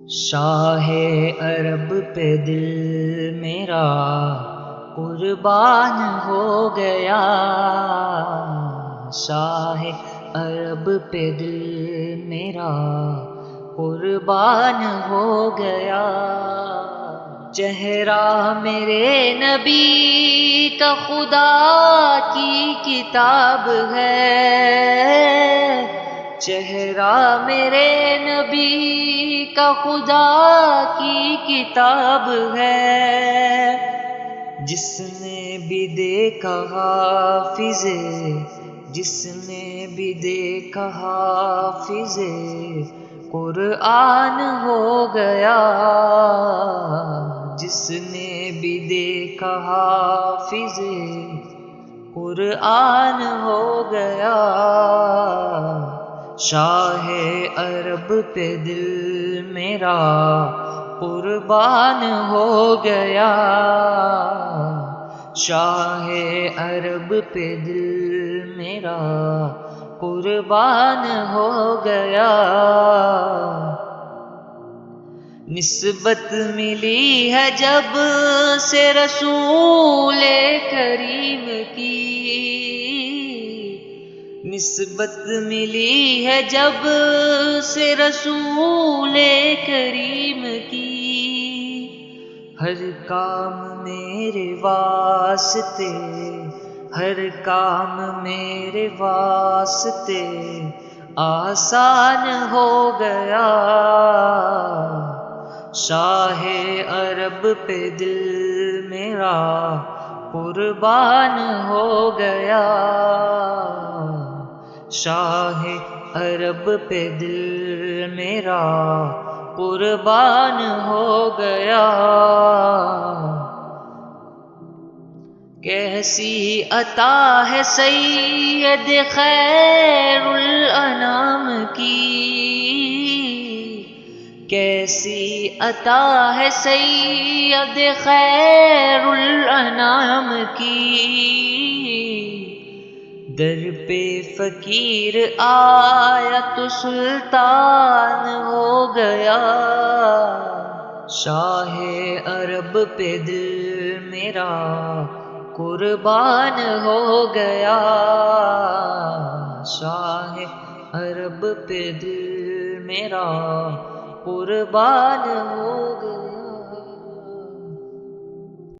شاہ عرب پہ دل میرا قربان ہو گیا، شاہ عرب پہ دل میرا قربان ہو گیا۔ چہرہ میرے نبی کا خدا کی کتاب ہے، چہرہ میرے نبی کا خدا کی کتاب ہے۔ جس نے بھی دیکھا حافظ، جس نے بھی دیکھا حافظ قرآن ہو گیا، جس نے بھی دیکھا حافظ قرآن ہو گیا۔ شاہ عرب پہ دل میرا قربان ہو گیا، شاہ عرب پہ دل میرا قربان ہو گیا۔ نسبت ملی ہے جب سے رسول کریم کی، نسبت ملی ہے جب سے رسول کریم کی، ہر کام میرے واسطے، ہر کام میرے واسطے آسان ہو گیا۔ شاہ عرب پہ دل میرا قربان ہو گیا، شاہ عرب پہ دل میرا قربان ہو گیا۔ کیسی عطا ہے سید خیر الانام کی، کیسی عطا ہے سید خیر الانام کی، در پہ فقیر آیا تو سلطان ہو گیا۔ شاہ عرب پہ دل میرا قربان ہو گیا، شاہ عرب پہ دل میرا قربان ہو